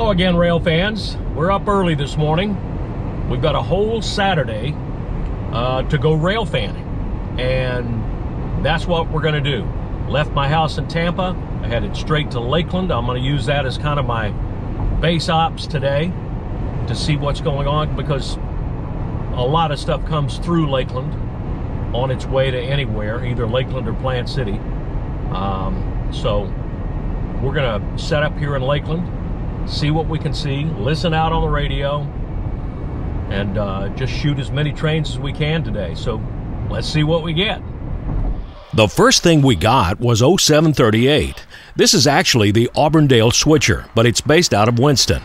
Hello again, rail fans. We're up early this morning. We've got a whole Saturday to go rail fanning, and that's what we're going to do. Left my house in Tampa. I headed straight to Lakeland. I'm going to use that as kind of my base ops today to see what's going on, because a lot of stuff comes through Lakeland on its way to anywhere, either Lakeland or Plant City. So we're going to set up here in Lakeland, see what we can see, listen out on the radio, and just shoot as many trains as we can today. So let's see what we get. The first thing we got was 0738. This is actually the Auburndale switcher, but it's based out of Winston.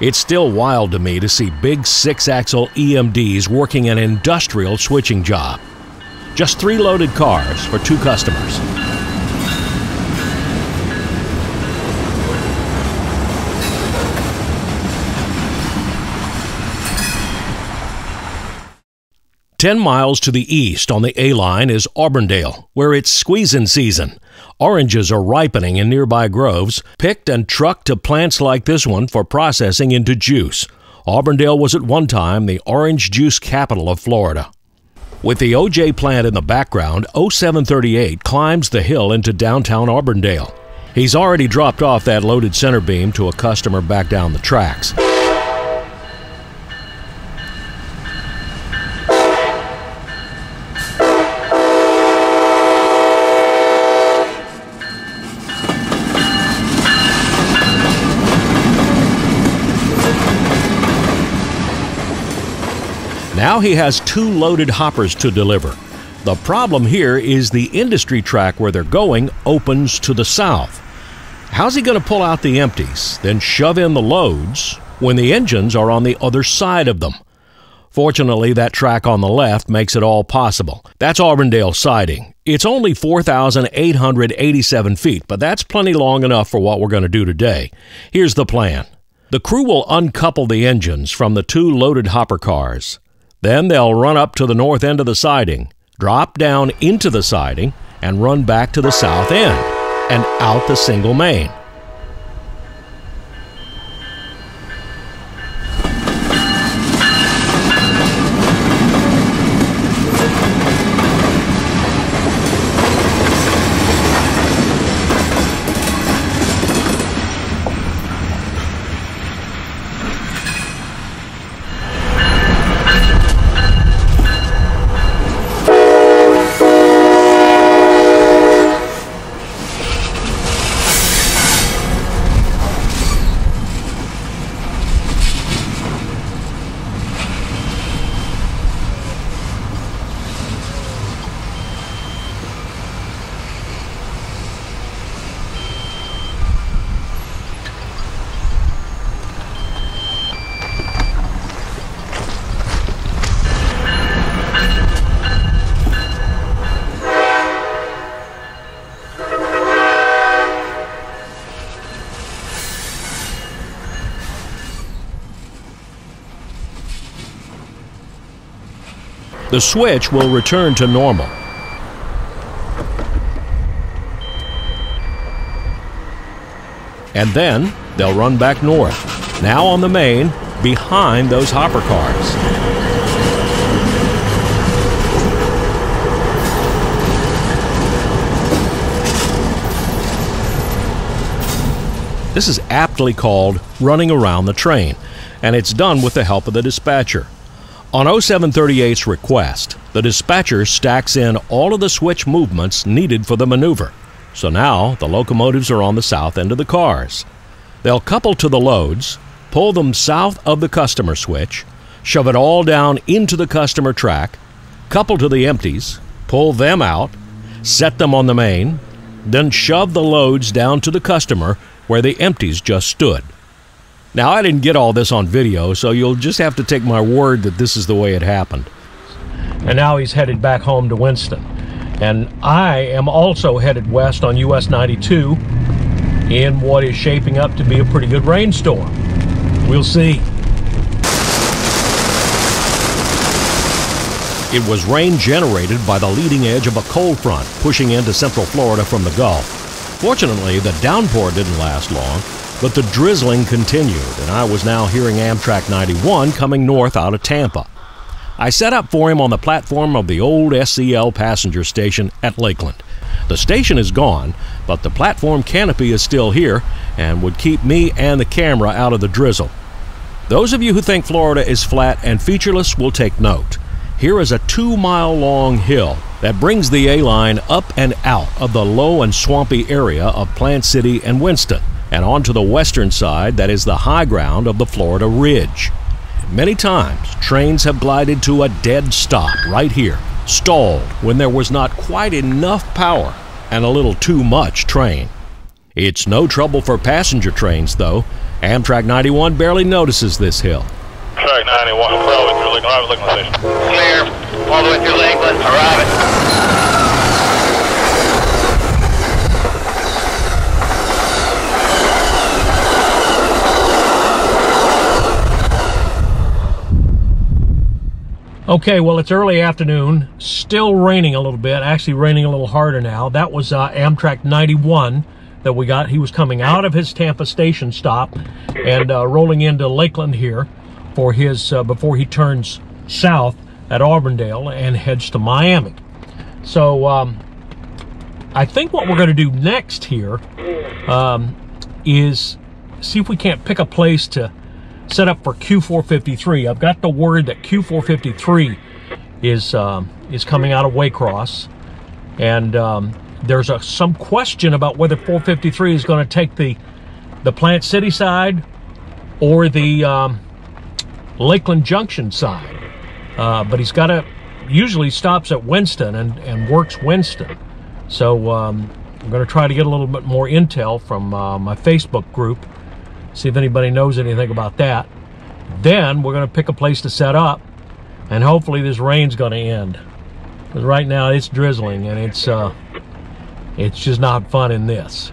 It's still wild to me to see big 6-axle EMDs working an industrial switching job. Just 3 loaded cars for 2 customers. "10 miles to the east on the A-line is Auburndale, where it's squeezing season. Oranges are ripening in nearby groves, picked and trucked to plants like this one for processing into juice. Auburndale was at one time the orange juice capital of Florida." With the OJ plant in the background, 0738 climbs the hill into downtown Auburndale. He's already dropped off that loaded center beam to a customer back down the tracks. Now he has 2 loaded hoppers to deliver. The problem here is the industry track where they're going opens to the south. How's he going to pull out the empties, then shove in the loads when the engines are on the other side of them? Fortunately, that track on the left makes it all possible. That's Auburndale siding. It's only 4,887 feet, but that's plenty long enough for what we're going to do today. Here's the plan. The crew will uncouple the engines from the 2 loaded hopper cars. Then they'll run up to the north end of the siding, drop down into the siding, and run back to the south end and out the single main. The switch will return to normal. And then they'll run back north, now on the main, behind those hopper cars. This is aptly called running around the train, and it's done with the help of the dispatcher. On 0738's request, the dispatcher stacks in all of the switch movements needed for the maneuver. So now the locomotives are on the south end of the cars. They'll couple to the loads, pull them south of the customer switch, shove it all down into the customer track, couple to the empties, pull them out, set them on the main, then shove the loads down to the customer where the empties just stood. Now, I didn't get all this on video, so you'll just have to take my word that this is the way it happened. And now he's headed back home to Winston. And I am also headed west on US 92 in what is shaping up to be a pretty good rainstorm. We'll see. It was rain generated by the leading edge of a cold front pushing into central Florida from the Gulf. Fortunately, the downpour didn't last long, But the drizzling continued, and I was now hearing Amtrak 91 coming north out of Tampa. I set up for him on the platform of the old SCL passenger station at Lakeland. The station is gone, but the platform canopy is still here and would keep me and the camera out of the drizzle. Those of you who think Florida is flat and featureless will take note. Here is a 2-mile-long hill that brings the A-line up and out of the low and swampy area of Plant City and Winston, and onto the western side that is the high ground of the Florida Ridge. Many times, trains have glided to a dead stop right here, stalled when there was not quite enough power and a little too much train. It's no trouble for passenger trains, though. Amtrak 91 barely notices this hill. Track 91, probably through Lakeland Station. Clear, all the way through Lakeland, arriving. Okay, well, it's early afternoon, still raining a little bit, actually raining a little harder now. That was Amtrak 91 that we got. He was coming out of his Tampa station stop and rolling into Lakeland here for his, before he turns south at Auburndale and heads to Miami. So I think what we're going to do next here is see if we can't pick a place to set up for Q453. I've got the word that Q453 is coming out of Waycross, and there's some question about whether 453 is going to take the Plant City side or the Lakeland Junction side. But he's got usually stops at Winston and works Winston. So I'm going to try to get a little bit more intel from my Facebook group, see if anybody knows anything about that. Then we're going to pick a place to set up, and hopefully this rain's going to end. Because right now it's drizzling, and it's just not fun in this.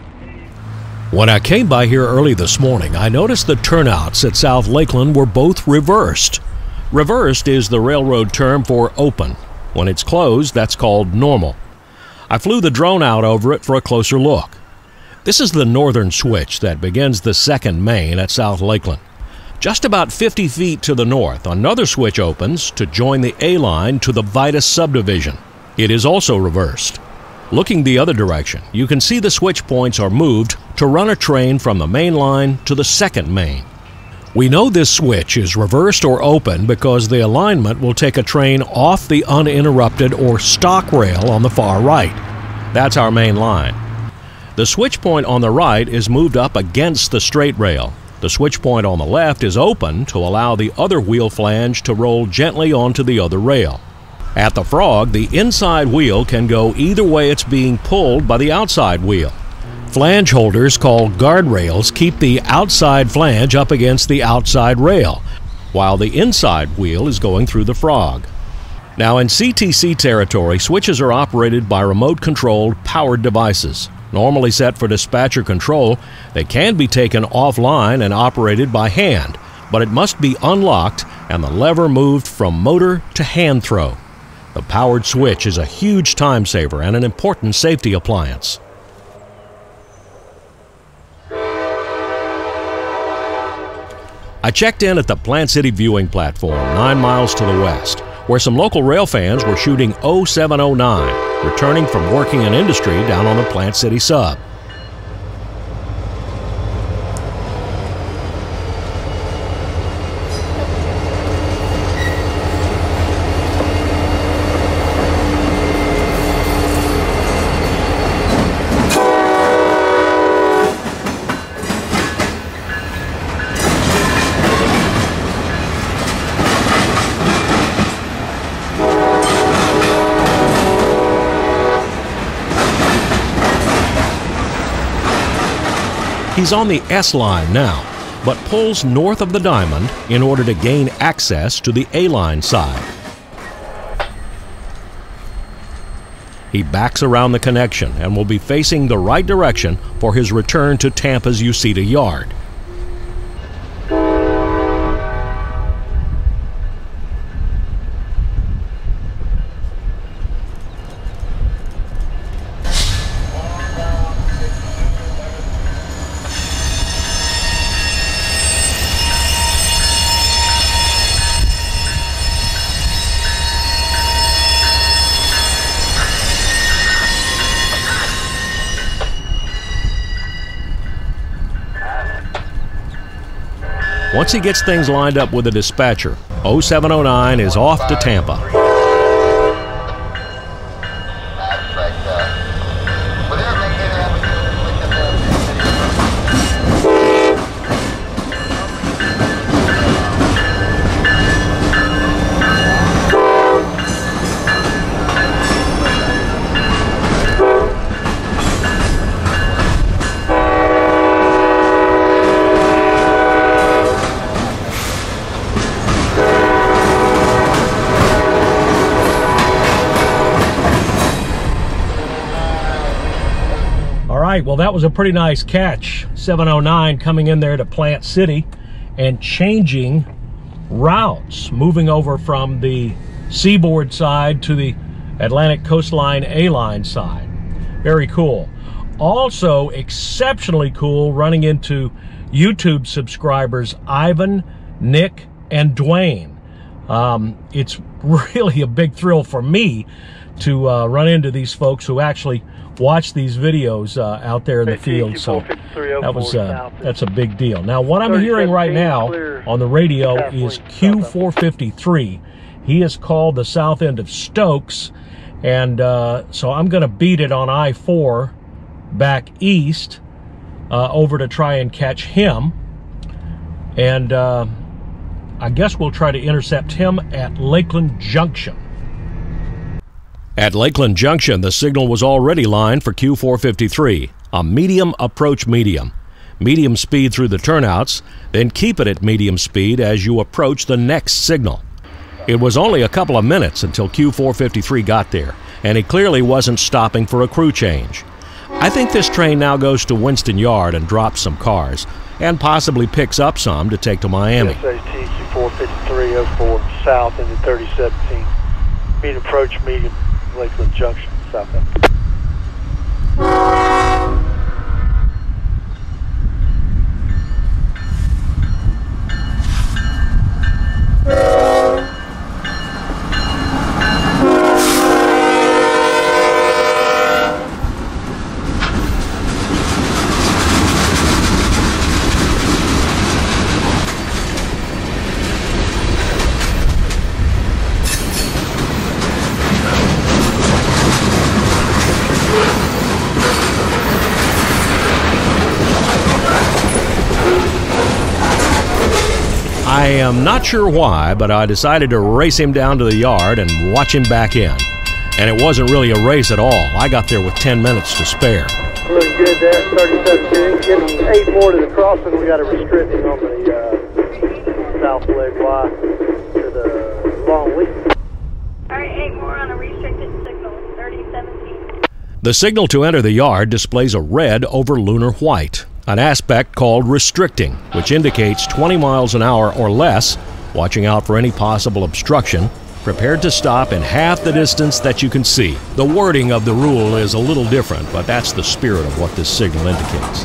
When I came by here early this morning, I noticed the turnouts at South Lakeland were both reversed. Reversed is the railroad term for open. When it's closed, that's called normal. I flew the drone out over it for a closer look. This is the northern switch that begins the second main at South Lakeland. Just about 50 feet to the north, another switch opens to join the A-line to the Vitus subdivision. It is also reversed. Looking the other direction, you can see the switch points are moved to run a train from the main line to the second main. We know this switch is reversed or open because the alignment will take a train off the uninterrupted or stock rail on the far right. That's our main line. The switch point on the right is moved up against the straight rail. The switch point on the left is open to allow the other wheel flange to roll gently onto the other rail. At the Frog, the inside wheel can go either way it's being pulled by the outside wheel. Flange holders called guardrails keep the outside flange up against the outside rail, while the inside wheel is going through the Frog. Now in CTC territory, switches are operated by remote-controlled powered devices. Normally set for dispatcher control, they can be taken offline and operated by hand, but it must be unlocked and the lever moved from motor to hand throw. The powered switch is a huge time saver and an important safety appliance. I checked in at the Plant City viewing platform 9 miles to the west, where some local rail fans were shooting 0709, returning from working in industry down on the Plant City sub. He's on the S line now, but pulls north of the diamond in order to gain access to the A line side. He backs around the connection and will be facing the right direction for his return to Tampa's Uceda yard. Once he gets things lined up with the dispatcher, 0709 is off to Tampa. Well, that was a pretty nice catch. 709 coming in there to Plant City and changing routes, moving over from the seaboard side to the Atlantic coastline A-line side. Very cool. Also exceptionally cool, running into YouTube subscribers Ivan, Nick, and Dwayne. It's really a big thrill for me to run into these folks who actually watch these videos out there in the field. So that's a big deal. Now, what I'm hearing right now on the radio is Q453. He is called the south end of Stokes, and so I'm going to beat it on I-4 back east over to try and catch him, and I guess we'll try to intercept him at Lakeland Junction. At Lakeland Junction, the signal was already lined for Q453, a medium approach medium. Medium speed through the turnouts, then keep it at medium speed as you approach the next signal. It was only a couple of minutes until Q453 got there, and he clearly wasn't stopping for a crew change. I think this train now goes to Winston Yard and drops some cars, and possibly picks up some to take to Miami. Q45304 south into 3017. Medium approach medium. Lakeland Junction, south end. '" I am not sure why, but I decided to race him down to the yard and watch him back in. And it wasn't really a race at all. I got there with 10 minutes to spare. Looking good there, 37. Getting 8 more to the crossing. We got a restricting on the south leg Y to the long lead. All right, 8 more on a restricted signal, 3017. The signal to enter the yard displays a red over lunar white, an aspect called restricting, which indicates 20 miles an hour or less, watching out for any possible obstruction, prepared to stop in half the distance that you can see. The wording of the rule is a little different, but that's the spirit of what this signal indicates.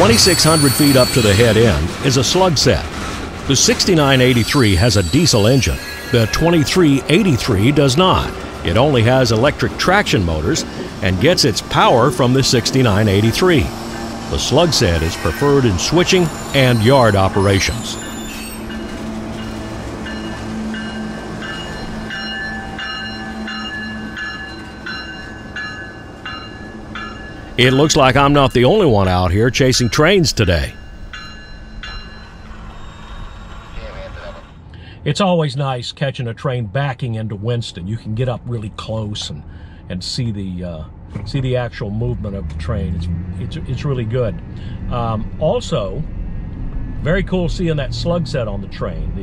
.2600 feet up to the head end is a slug set. The 6983 has a diesel engine. The 2383 does not. It only has electric traction motors and gets its power from the 6983. The slug set is preferred in switching and yard operations. It looks like I'm not the only one out here chasing trains today. It's always nice catching a train backing into Winston. You can get up really close and see the actual movement of the train. It's really good. Also, very cool seeing that slug set on the train.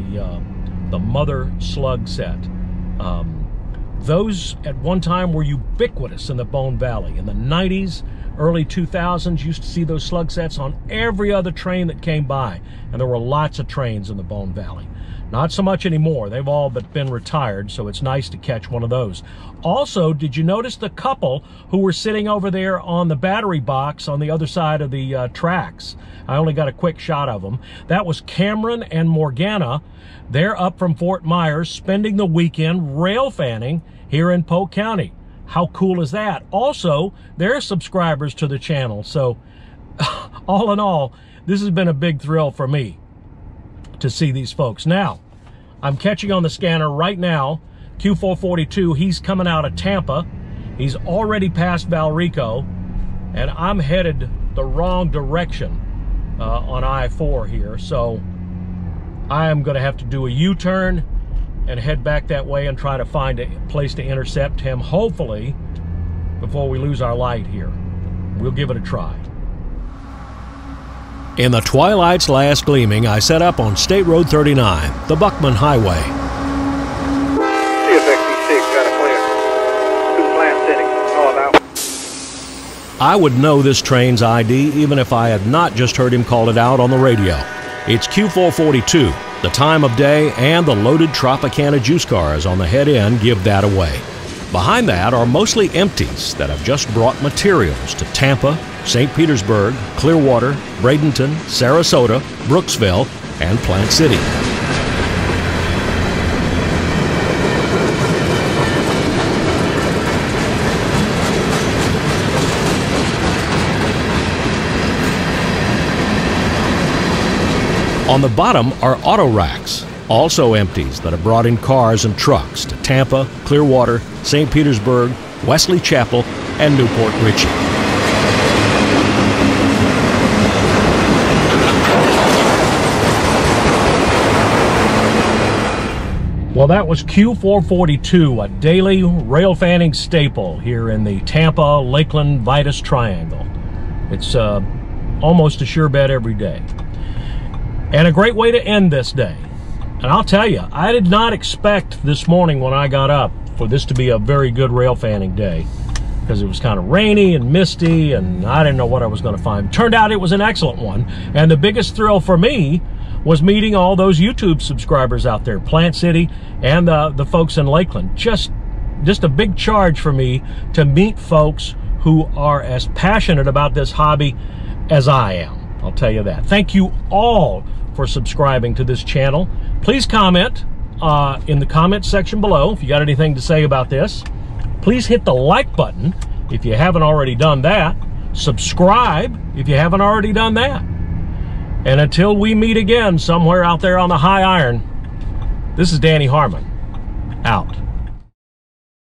The mother slug set. those at one time were ubiquitous in the Bone Valley. In the 90s, early 2000s, used to see those slug sets on every other train that came by. And there were lots of trains in the Bone Valley. Not so much anymore. They've all but been retired, so it's nice to catch one of those. Also, did you notice the couple who were sitting over there on the battery box on the other side of the tracks? I only got a quick shot of them. That was Cameron and Morgana. They're up from Fort Myers, spending the weekend rail fanning here in Polk County. How cool is that? Also, they're subscribers to the channel. So, all in all, this has been a big thrill for me to see these folks. Now, I'm catching on the scanner right now, Q442. He's coming out of Tampa. He's already past Valrico, and I'm headed the wrong direction on I-4 here. So I am going to have to do a U-turn and head back that way and try to find a place to intercept him, hopefully, before we lose our light here. We'll give it a try. In the twilight's last gleaming, I set up on State Road 39, the Buckman Highway. CFXC6 got a clear. To Plant City, north out. I would know this train's ID even if I had not just heard him call it out on the radio. It's Q442. The time of day and the loaded Tropicana juice cars on the head end give that away. Behind that are mostly empties that have just brought materials to Tampa, St. Petersburg, Clearwater, Bradenton, Sarasota, Brooksville, and Plant City. On the bottom are auto racks, also empties that have brought in cars and trucks to Tampa, Clearwater, St. Petersburg, Wesley Chapel, and Newport Richey. Well, that was Q442, a daily rail fanning staple here in the Tampa, Lakeland, Vitus Triangle. It's almost a sure bet every day. And a great way to end this day. And I'll tell you, I did not expect this morning when I got up for this to be a very good rail fanning day, because it was kind of rainy and misty and I didn't know what I was going to find. Turned out it was an excellent one. And the biggest thrill for me was meeting all those YouTube subscribers out there, Plant City and the folks in Lakeland. Just a big charge for me to meet folks who are as passionate about this hobby as I am. I'll tell you that. Thank you all for subscribing to this channel. Please comment in the comment section below if you got anything to say about this. Please hit the like button if you haven't already done that. Subscribe if you haven't already done that. And until we meet again somewhere out there on the high iron, this is Danny Harmon, out.